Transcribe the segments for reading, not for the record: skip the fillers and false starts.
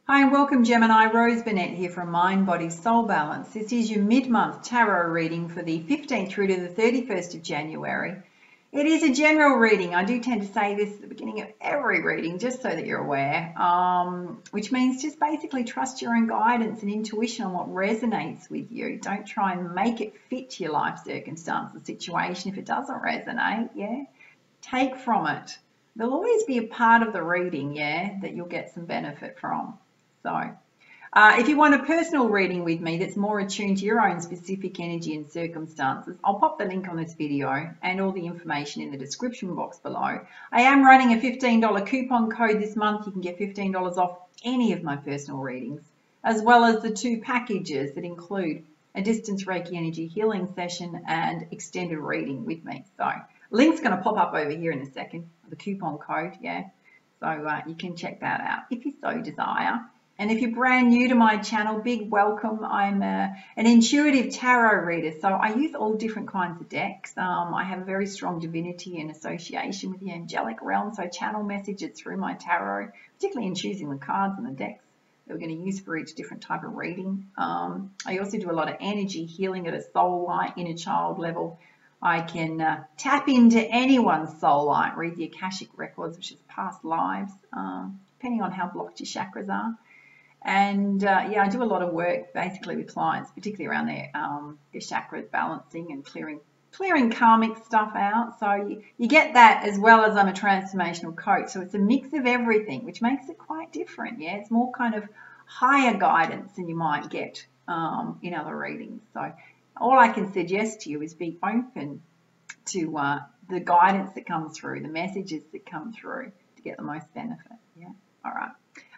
Hi and welcome Gemini, Rose Burnett here from Mind, Body, Soul Balance. This is your mid-month tarot reading for the 15th through to the 31st of January. It is a general reading. I do tend to say this at the beginning of every reading just so that you're aware, which means just basically trust your own guidance and intuition on what resonates with you. Don't try and make it fit your life circumstance, the situation. If it doesn't resonate, take from it. There'll always be a part of the reading, that you'll get some benefit from. So if you want a personal reading with me that's more attuned to your own specific energy and circumstances, I'll pop the link on this video and all the information in the description box below. I am running a $15 coupon code this month. You can get $15 off any of my personal readings, as well as the 2 packages that include a distance Reiki energy healing session and extended reading with me. So link's going to pop up over here in a second, the coupon code, So you can check that out if you so desire. And if you're brand new to my channel, big welcome. I'm an intuitive tarot reader, so I use all different kinds of decks. I have a very strong divinity and association with the angelic realm, so I channel messages through my tarot, particularly in choosing the cards and the decks that we're going to use for each different type of reading. I also do a lot of energy healing at a soul light, inner child level. I can tap into anyone's soul light, read the Akashic records, which is past lives, depending on how blocked your chakras are. And I do a lot of work basically with clients, particularly around their chakras balancing and clearing karmic stuff out. So you get that, as well as I'm a transformational coach. So it's a mix of everything, which makes it quite different. It's more kind of higher guidance than you might get in other readings. So all I can suggest to you is be open to the guidance that comes through, the messages that come through to get the most benefit. All right.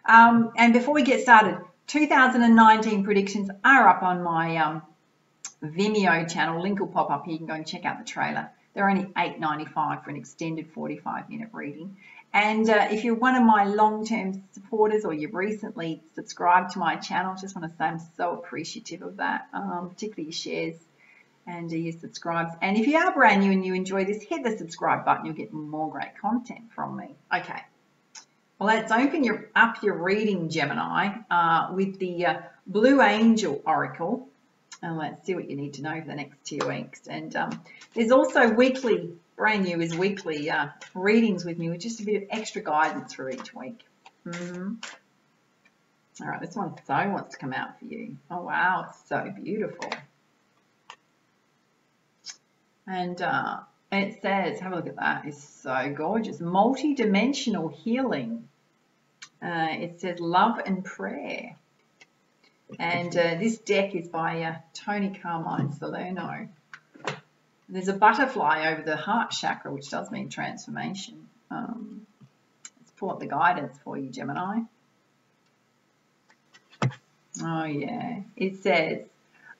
And before we get started, 2019 predictions are up on my Vimeo channel. Link will pop up here. You can go and check out the trailer. They're only $8.95 for an extended 45-minute reading. And if you're one of my long-term supporters or you've recently subscribed to my channel, just want to say I'm so appreciative of that, particularly your shares and your subscribes. And if you are brand new and you enjoy this, hit the subscribe button. You'll get more great content from me. Okay. Well, let's open up your reading, Gemini, with the Blue Angel Oracle. And let's see what you need to know for the next 2 weeks. And there's also weekly, brand new is weekly readings with me with just a bit of extra guidance for each week. All right, this one so wants to come out for you. Oh, wow, it's so beautiful. And it says, have a look at that, it's so gorgeous. Multidimensional Healing. It says love and prayer. And this deck is by Tony Carmine Salerno. There's a butterfly over the heart chakra, which does mean transformation. Let's pull up the guidance for you, Gemini. Oh, yeah. It says,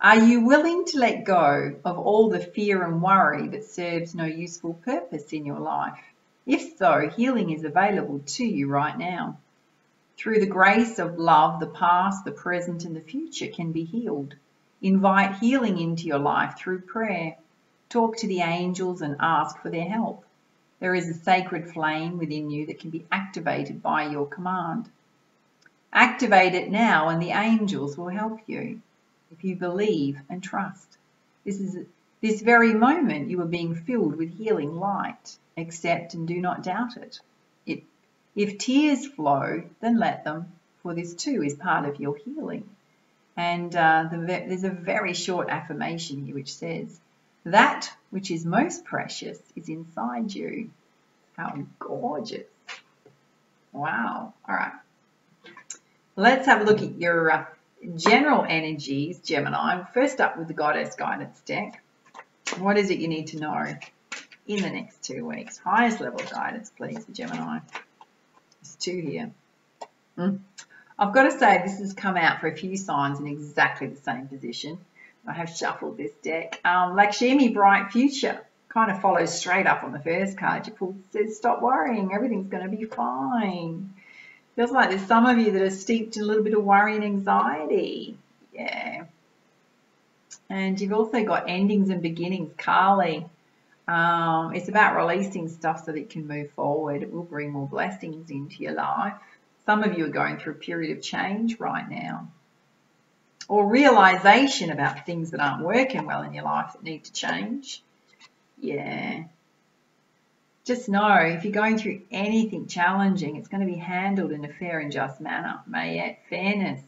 are you willing to let go of all the fear and worry that serves no useful purpose in your life? If so, healing is available to you right now. Through the grace of love, the past, the present, and the future can be healed. Invite healing into your life through prayer. Talk to the angels and ask for their help. There is a sacred flame within you that can be activated by your command. Activate it now and the angels will help you. If you believe and trust. This very moment you are being filled with healing light. Accept and do not doubt it. If tears flow, then let them, for this too is part of your healing. And there's a very short affirmation here which says, that which is most precious is inside you. How gorgeous. Wow. All right. Let's have a look at your general energies, Gemini. First up with the Goddess Guidance deck. What is it you need to know in the next 2 weeks? Highest level of guidance, please, for Gemini. There's 2 here. I've got to say this has come out for a few signs in exactly the same position. I have shuffled this deck. Lakshmi, Bright Future, kind of follows straight up on the first card you pulled. It says, stop worrying, everything's going to be fine. Feels like there's some of you that are steeped in a little bit of worry and anxiety. Yeah. And you've also got endings and beginnings, Kali. It's about releasing stuff so that you can move forward. It will bring more blessings into your life. Some of you are going through a period of change right now, or realization about things that aren't working well in your life that need to change. Yeah. Just know if you're going through anything challenging, it's going to be handled in a fair and just manner. Fairness.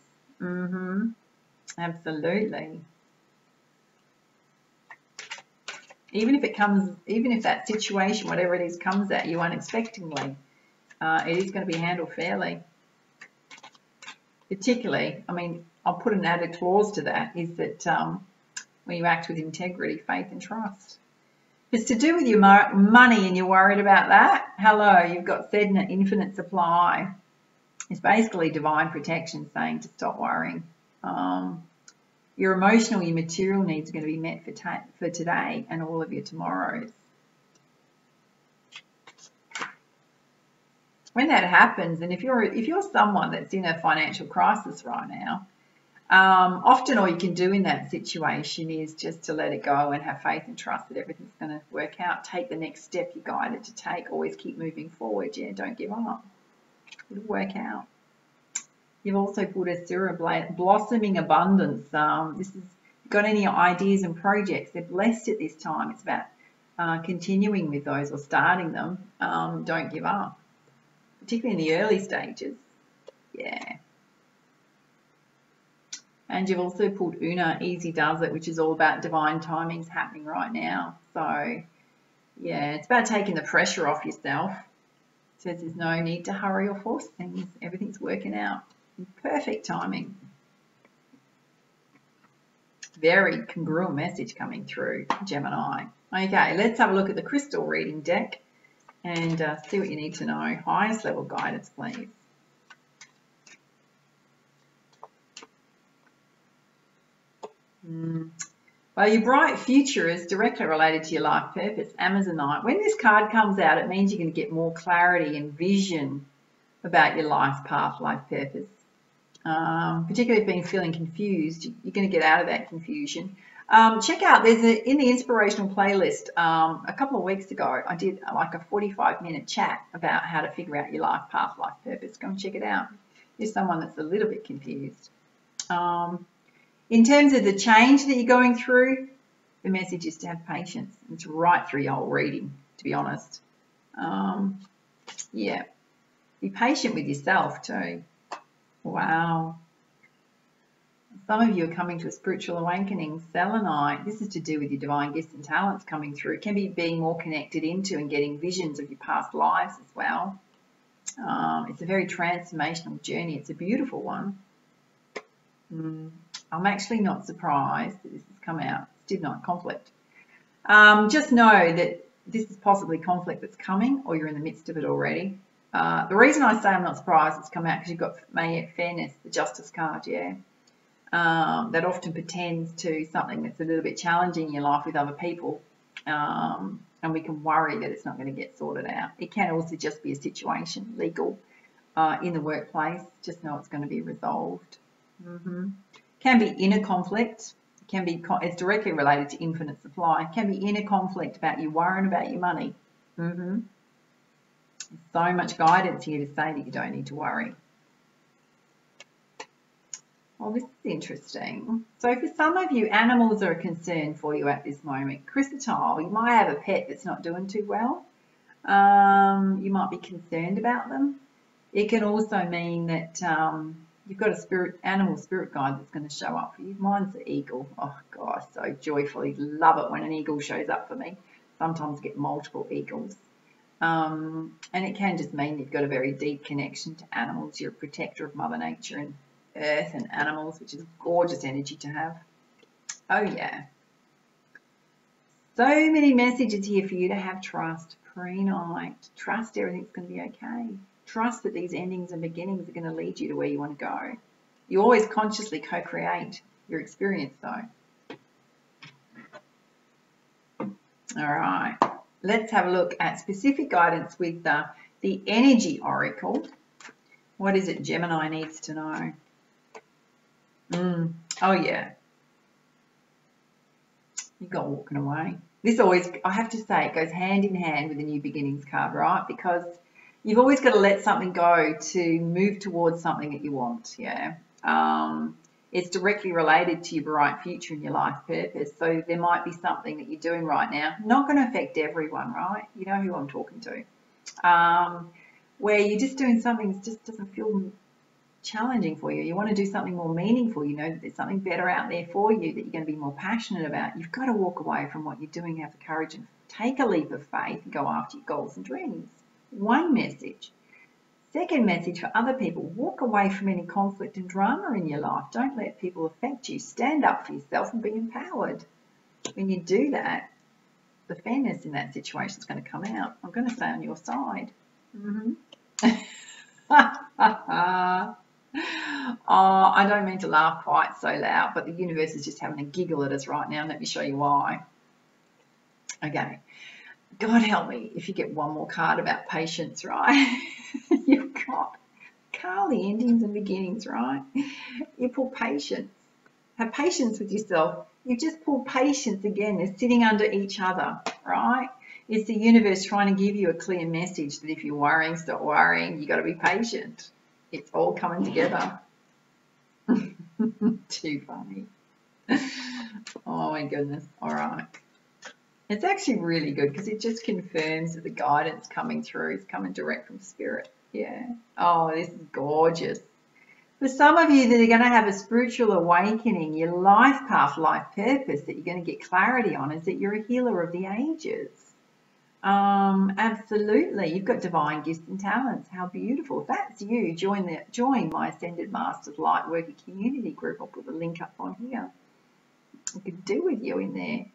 Absolutely. Even if that situation, whatever it is, comes at you unexpectedly, it is going to be handled fairly. Particularly, I mean, I'll put an added clause to that, is that when you act with integrity, faith and trust. If it's to do with your money and you're worried about that, hello, you've got Sedna, infinite supply. It's basically divine protection saying to stop worrying. Your emotional, your material needs are going to be met for today and all of your tomorrows. When that happens, and if you're someone that's in a financial crisis right now, often all you can do in that situation is just to let it go and have faith and trust that everything's going to work out. Take the next step you're guided to take. Always keep moving forward. Yeah, don't give up. It'll work out. You've also put a Surah blossoming abundance. This is, got any ideas and projects, they're blessed at this time. It's about continuing with those or starting them. Don't give up, particularly in the early stages. Yeah. And you've also put Una, easy does it, which is all about divine timings happening right now. So, yeah, it's about taking the pressure off yourself. It says there's no need to hurry or force things. Everything's working out in perfect timing. Very congruent message coming through, Gemini. Okay, let's have a look at the crystal reading deck and see what you need to know. Highest level guidance, please. Well, your bright future is directly related to your life purpose, Amazonite. When this card comes out, it means you're going to get more clarity and vision about your life path, life purpose. Particularly if you've been feeling confused, you're going to get out of that confusion. Check out, in the inspirational playlist, a couple of weeks ago, I did like a 45-minute chat about how to figure out your life path, life purpose. Go and check it out. You're someone that's a little bit confused. In terms of the change that you're going through, the message is to have patience. It's right through your whole reading, to be honest. Yeah. Be patient with yourself too. Wow. Some of you are coming to a spiritual awakening. Selenite, this is to do with your divine gifts and talents coming through. It can be being more connected into and getting visions of your past lives as well. It's a very transformational journey. It's a beautiful one. I'm actually not surprised that this has come out. It's Midnight conflict. Just know that this is possibly conflict that's coming, or you're in the midst of it already. The reason I say I'm not surprised it's come out because you've got fairness, the justice card, yeah. That often pertains to something that's a little bit challenging in your life with other people, and we can worry that it's not going to get sorted out. It can also just be a situation, legal, in the workplace. Just know it's going to be resolved. Can be inner conflict. Can be, it's directly related to infinite supply. It can be inner conflict about you worrying about your money. There's so much guidance here to say that you don't need to worry. Well, this is interesting. So for some of you, animals are a concern for you at this moment. Chrysotile, you might have a pet that's not doing too well. You might be concerned about them. It can also mean that you've got a animal spirit guide that's going to show up for you. Mine's the eagle. Oh gosh, so joyfully love it when an eagle shows up for me. Sometimes get multiple eagles. And it can just mean you've got a very deep connection to animals. You're a protector of Mother Nature and Earth and animals, which is gorgeous energy to have. Oh yeah. So many messages here for you to have trust. Pre-night. Trust everything's going to be okay. Trust that these endings and beginnings are going to lead you to where you want to go. You always consciously co-create your experience though. All right. Let's have a look at specific guidance with the Energy Oracle. What is it Gemini needs to know? Oh yeah. You got walking away. This always, I have to say, it goes hand in hand with the New Beginnings card, right? Because You've always got to let something go to move towards something that you want, yeah. It's directly related to your bright future and your life purpose. So there might be something that you're doing right now, not going to affect everyone, right? You know who I'm talking to. Where you're just doing something that just doesn't feel challenging for you. You want to do something more meaningful. You know that there's something better out there for you that you're going to be more passionate about. You've got to walk away from what you're doing, have the courage and take a leap of faith and go after your goals and dreams. One message. Second message for other people, walk away from any conflict and drama in your life. Don't let people affect you. Stand up for yourself and be empowered. When you do that, the fairness in that situation is going to come out. I'm going to stay on your side. Oh, I don't mean to laugh quite so loud, but the universe is just having a giggle at us right now. Let me show you why. Okay. God help me if you get one more card about patience, right? You've got the endings and beginnings, right? You pull patience. Have patience with yourself. You just pull patience again. They're sitting under each other, right? It's the universe trying to give you a clear message that if you're worrying, stop worrying. You got to be patient. It's all coming together. Too funny. Oh my goodness. All right. It's actually really good because it just confirms that the guidance coming through is coming direct from spirit. Yeah. Oh, this is gorgeous. For some of you that are going to have a spiritual awakening, your life path, life purpose that you're going to get clarity on is that you're a healer of the ages. Absolutely. You've got divine gifts and talents. How beautiful. If that's you, join my Ascended Masters Lightworker community group. I'll put the link up on here. I could do with you in there.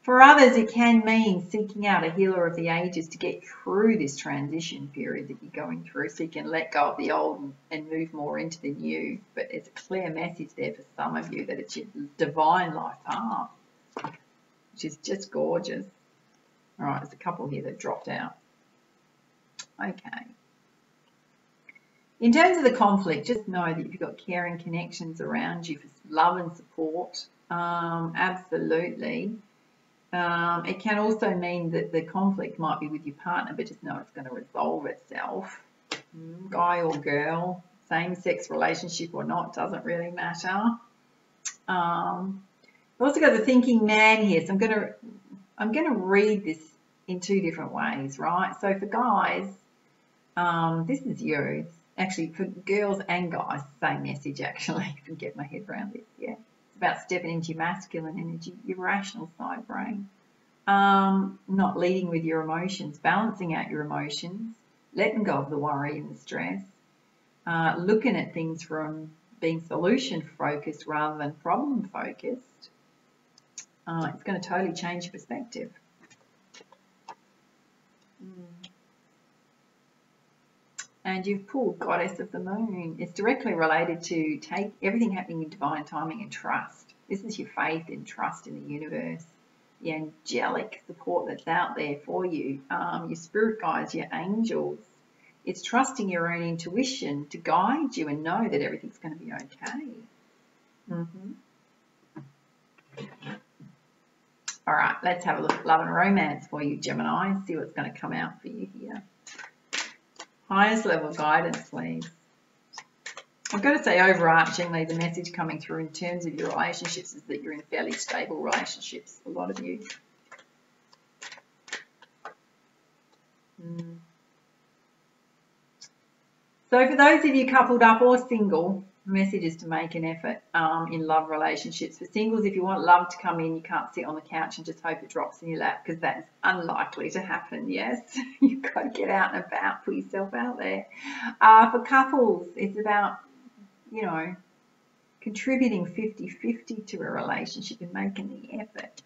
For others, it can mean seeking out a healer of the ages to get through this transition period that you're going through so you can let go of the old and move more into the new. But it's a clear message there for some of you that it's your divine life path, which is just gorgeous. All right, there's a couple here that dropped out. Okay. In terms of the conflict, just know that you've got caring connections around you for love and support. Absolutely. It can also mean that the conflict might be with your partner, but just know it's going to resolve itself. Guy or girl, same-sex relationship or not, doesn't really matter. We've also got the thinking man here, so I'm going to read this in two different ways, right? So for guys, this is you. Actually, for girls and guys, same message actually. I can get my head around this, yeah. It's about stepping into your masculine energy, your rational side brain. Not leading with your emotions, balancing out your emotions, letting go of the worry and the stress, looking at things from being solution focused rather than problem focused. It's going to totally change your perspective. And you've pulled Goddess of the Moon. It's directly related to take everything happening in divine timing and trust. This is your faith and trust in the universe, the angelic support that's out there for you, your spirit guides, your angels. It's trusting your own intuition to guide you and know that everything's going to be okay. All right, let's have a look at love and romance for you, Gemini, and see what's going to come out for you here. Highest level guidance, please. I've got to say, overarchingly, the message coming through in terms of your relationships is that you're in fairly stable relationships, a lot of you. So for those of you coupled up or single, the message is to make an effort in love relationships. For singles, if you want love to come in, you can't sit on the couch and just hope it drops in your lap, because that's unlikely to happen, yes? You've got to get out and about, put yourself out there. For couples, it's about, you know, contributing 50-50 to a relationship and making the effort.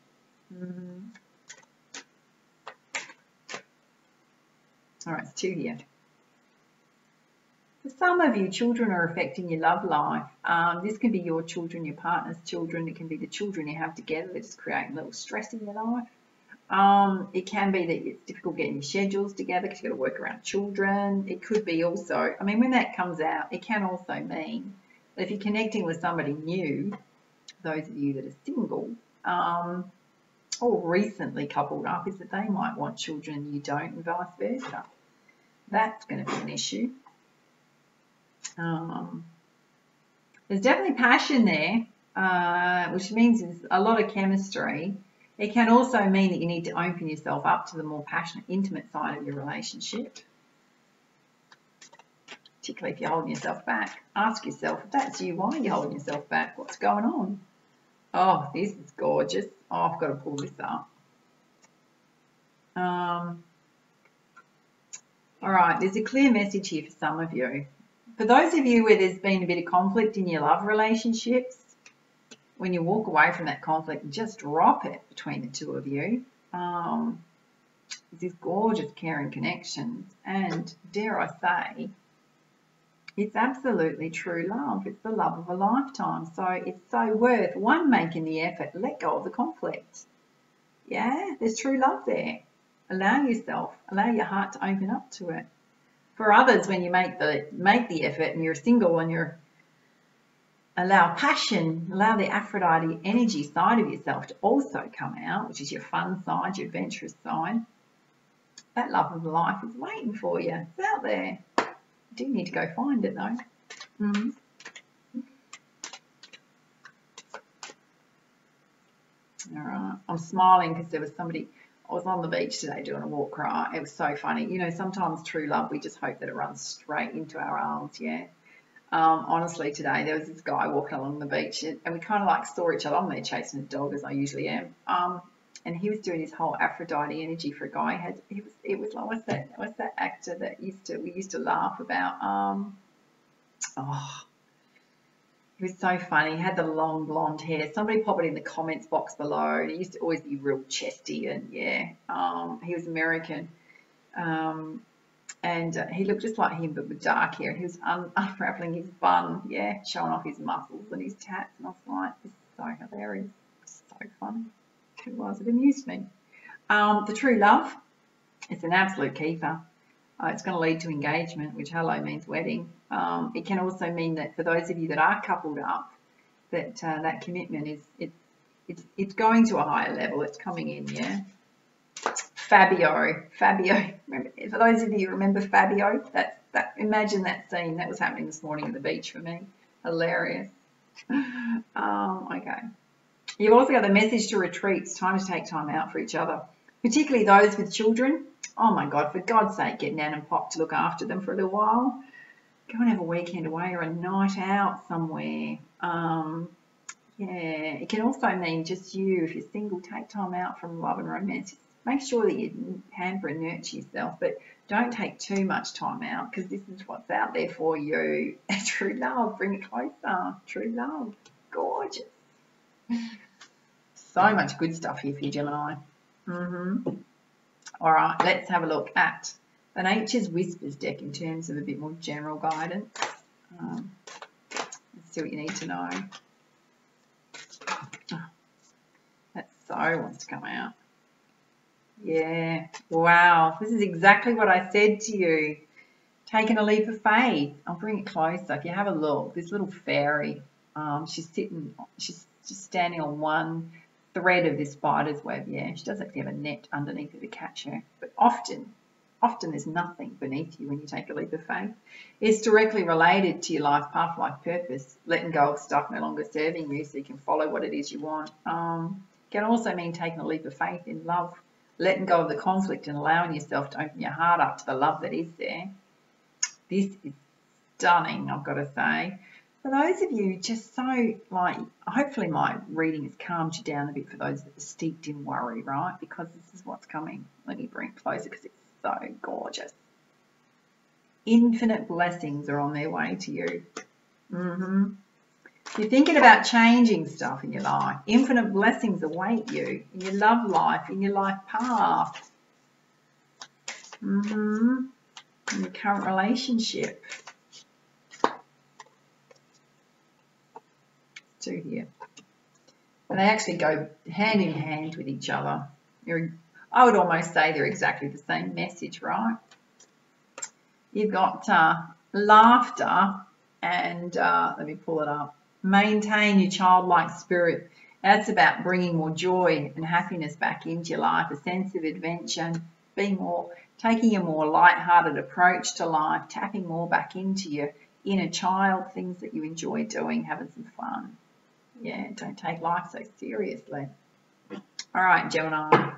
All right, it's 2 here. For some of you, children are affecting your love life. This can be your children, your partner's children. It can be the children you have together that just create a little stress in your life. It can be that it's difficult getting your schedules together because you've got to work around children. It could be also, I mean, when that comes out, it can also mean that if you're connecting with somebody new, those of you that are single, or recently coupled up, is that they might want children and you don't, and vice versa. That's going to be an issue. There's definitely passion there, which means there's a lot of chemistry. It can also mean that you need to open yourself up to the more passionate, intimate side of your relationship, particularly if you're holding yourself back. Ask yourself, if that's you, why are you holding yourself back? What's going on? Oh, this is gorgeous. Oh, I've got to pull this up. All right, there's a clear message here for some of you. For those of you where there's been a bit of conflict in your love relationships, when you walk away from that conflict, just drop it between the two of you. This gorgeous caring connections, and dare I say, it's absolutely true love. It's the love of a lifetime. So it's so worth, one, making the effort, let go of the conflict. Yeah, there's true love there. Allow yourself, allow your heart to open up to it. For others, when you make the effort and you're single and you're allow passion, allow the Aphrodite energy side of yourself to also come out, which is your fun side, your adventurous side. That love of life is waiting for you. It's out there. You do need to go find it though. All right. I'm smiling because there was somebody, I was on the beach today doing a walk, right? It was so funny. You know, sometimes true love, we just hope that it runs straight into our arms, yeah. Honestly, today there was this guy walking along the beach and we kind of like saw each other. I'm there chasing a dog as I usually am. And he was doing his whole Aphrodite energy for a guy. It was like, what's that actor that we used to laugh about? He was so funny. He had the long blonde hair. Somebody pop it in the comments box below. And he used to always be real chesty and yeah. He was American. And he looked just like him, but with dark hair. He was unraveling his bun, yeah, showing off his muscles and his tats. And I was like, this is so hilarious. It's so funny. It was. It amused me. The true love, it's an absolute keeper. It's going to lead to engagement, which hello means wedding. It can also mean that for those of you that are coupled up, that that commitment is it's going to a higher level. It's coming in, yeah. Fabio. Remember, for those of you who remember Fabio, imagine that scene. That was happening this morning at the beach for me. Hilarious. Okay. You've also got the message to retreat. It's time to take time out for each other, particularly those with children. Oh my God, for God's sake, get Nan and Pop to look after them for a little while. Go and have a weekend away or a night out somewhere. Yeah, it can also mean just you. If you're single, take time out from love and romance. Make sure that you pamper and nurture yourself, but don't take too much time out because this is what's out there for you. True love, bring it closer. True love, gorgeous. So much good stuff here for you, Gemini. All right, let's have a look at the Nature's Whispers deck in terms of a bit more general guidance. Let's see what you need to know. Oh, that so wants to come out. Yeah, wow, this is exactly what I said to you. Taking a leap of faith. I'll bring it closer. If you have a look, this little fairy, she's just standing on one thread of this spider's web. Yeah, she does actually have a net underneath her to catch her, but often there's nothing beneath you when you take a leap of faith. It's directly related to your life path, life purpose, letting go of stuff no longer serving you so you can follow what it is you want. Can also mean taking a leap of faith in love, letting go of the conflict and allowing yourself to open your heart up to the love that is there. This is stunning, I've got to say. For those of you just so, like, hopefully my reading has calmed you down a bit for those that are steeped in worry, right? Because this is what's coming. Let me bring it closer because it's so gorgeous. Infinite blessings are on their way to you. You're thinking about changing stuff in your life. Infinite blessings await you in your love life, in your life path. In your current relationship. Two here. And they actually go hand in hand with each other. I would almost say they're exactly the same message, right? You've got laughter and, let me pull it up, maintain your childlike spirit. That's about bringing more joy and happiness back into your life, a sense of adventure, taking a more light-hearted approach to life, tapping more back into your inner child, things that you enjoy doing, having some fun. Yeah, don't take life so seriously. All right, Gemini.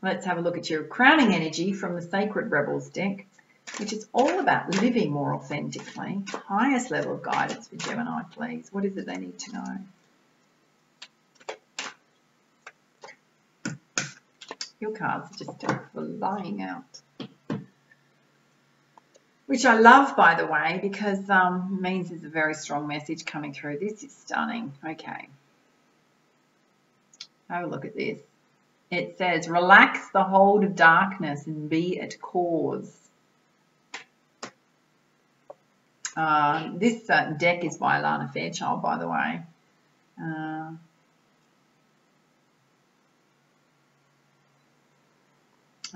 Let's have a look at your crowning energy from the Sacred Rebels deck, which is all about living more authentically. Highest level of guidance for Gemini, please. What is it they need to know? Your cards are just flying out. Which I love, by the way, because it means there's a very strong message coming through. This is stunning. Okay. Have a look at this. It says, relax the hold of darkness and be at cause. This deck is by Alana Fairchild, by the way. And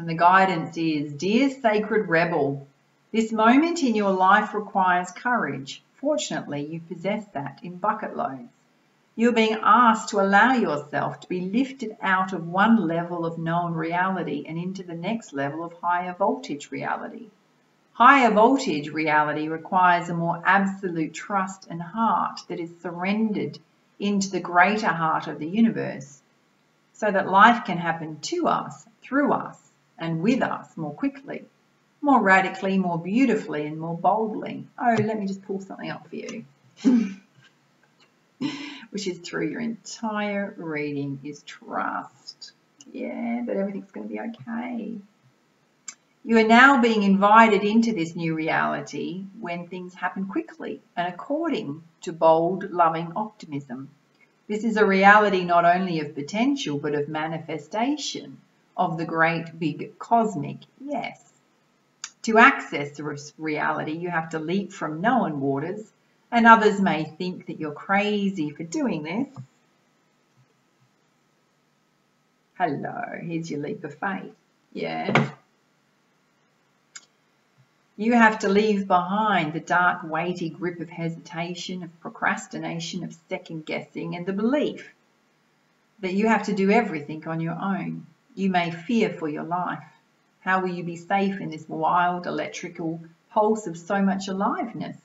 the guidance is, dear Sacred Rebel, this moment in your life requires courage. Fortunately, you possess that in bucket loads. You're being asked to allow yourself to be lifted out of one level of known reality and into the next level of higher voltage reality. Higher voltage reality requires a more absolute trust and heart that is surrendered into the greater heart of the universe, so that life can happen to us, through us, and with us more quickly, more radically, more beautifully, and more boldly. Oh, let me just pull something up for you. Which is through your entire reading, is trust. Yeah, that everything's going to be okay. You are now being invited into this new reality when things happen quickly and according to bold, loving optimism. This is a reality not only of potential, but of manifestation of the great big cosmic yes. To access this reality, you have to leap from known waters, and others may think that you're crazy for doing this. Hello, here's your leap of faith. Yeah. You have to leave behind the dark, weighty grip of hesitation, of procrastination, of second guessing, and the belief that you have to do everything on your own. You may fear for your life. How will you be safe in this wild electrical pulse of so much aliveness?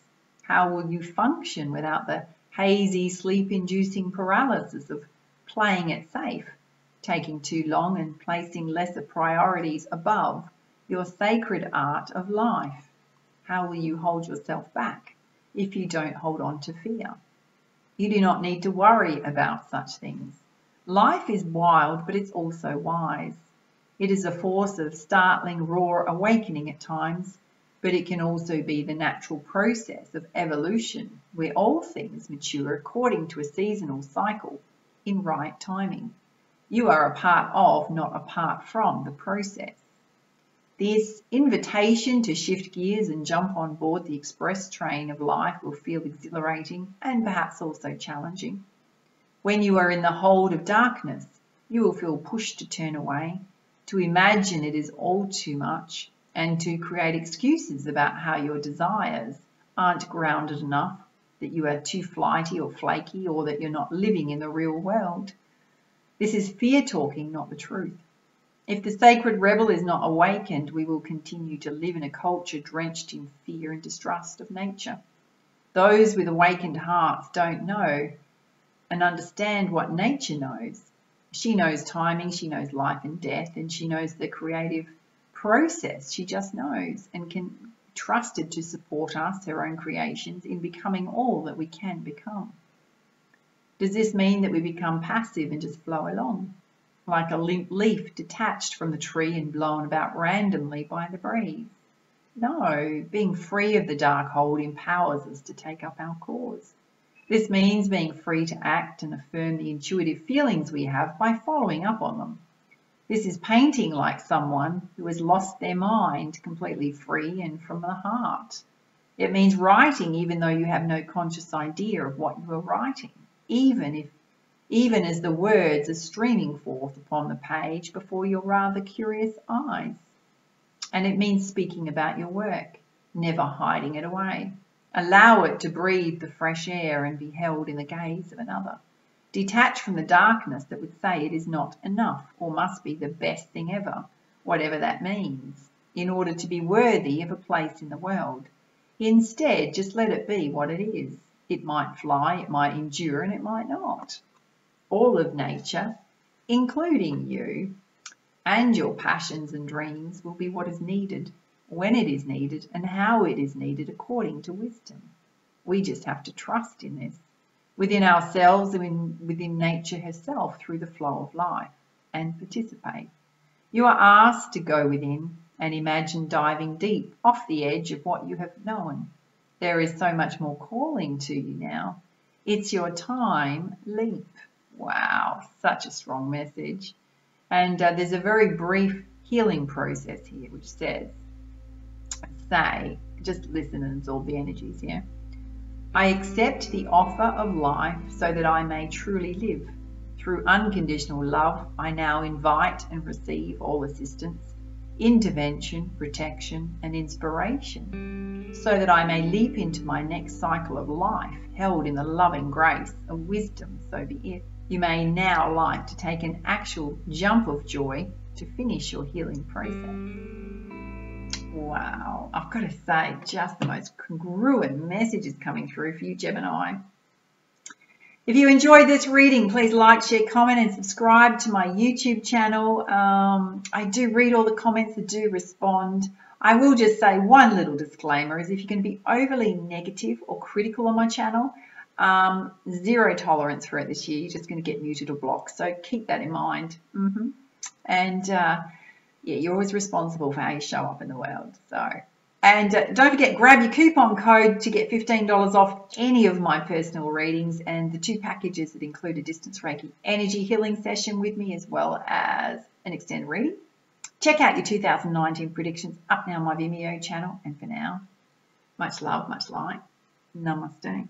How will you function without the hazy, sleep-inducing paralysis of playing it safe, taking too long and placing lesser priorities above your sacred art of life? How will you hold yourself back if you don't hold on to fear? You do not need to worry about such things. Life is wild, but it's also wise. It is a force of startling, raw awakening at times, but it can also be the natural process of evolution, where all things mature according to a seasonal cycle in right timing. You are a part of, not apart from, the process. This invitation to shift gears and jump on board the express train of life will feel exhilarating and perhaps also challenging. When you are in the hold of darkness, you will feel pushed to turn away, to imagine it is all too much, and to create excuses about how your desires aren't grounded enough, that you are too flighty or flaky, or that you're not living in the real world. This is fear talking, not the truth. If the sacred rebel is not awakened, we will continue to live in a culture drenched in fear and distrust of nature. Those with awakened hearts don't know and understand what nature knows. She knows timing, she knows life and death, and she knows the creative process. She just knows and can be trusted to support us, her own creations, in becoming all that we can become. Does this mean that we become passive and just flow along, like a limp leaf detached from the tree and blown about randomly by the breeze? No, being free of the dark hold empowers us to take up our cause. This means being free to act and affirm the intuitive feelings we have by following up on them. This is painting like someone who has lost their mind, completely free and from the heart. It means writing even though you have no conscious idea of what you are writing, even as the words are streaming forth upon the page before your rather curious eyes. And it means speaking about your work, never hiding it away. Allow it to breathe the fresh air and be held in the gaze of another. Detach from the darkness that would say it is not enough or must be the best thing ever, whatever that means, in order to be worthy of a place in the world. Instead, just let it be what it is. It might fly, it might endure, and it might not. All of nature, including you, and your passions and dreams will be what is needed, when it is needed, and how it is needed according to wisdom. We just have to trust in this, within ourselves and within nature herself through the flow of life, and participate. You are asked to go within and imagine diving deep off the edge of what you have known. There is so much more calling to you now. It's your time, leap. Wow, such a strong message. And there's a very brief healing process here, which says, just listen and absorb the energies here. I accept the offer of life so that I may truly live. Through unconditional love, I now invite and receive all assistance, intervention, protection, and inspiration, so that I may leap into my next cycle of life, held in the loving grace of wisdom, so be it. You may now like to take an actual jump of joy to finish your healing process. Wow, I've got to say, just the most congruent messages coming through for you, Gemini. If you enjoyed this reading, please like, share, comment, and subscribe to my YouTube channel. I do read all the comments, I do respond. I will just say one little disclaimer is if you're going to be overly negative or critical on my channel, zero tolerance for it this year. You're just going to get muted or blocked. So keep that in mind. And yeah, you're always responsible for how you show up in the world. And don't forget, grab your coupon code to get $15 off any of my personal readings and the 2 packages that include a distance Reiki energy healing session with me as well as an extended reading. Check out your 2019 predictions up now on my Vimeo channel. And for now, much love, much light. Namaste.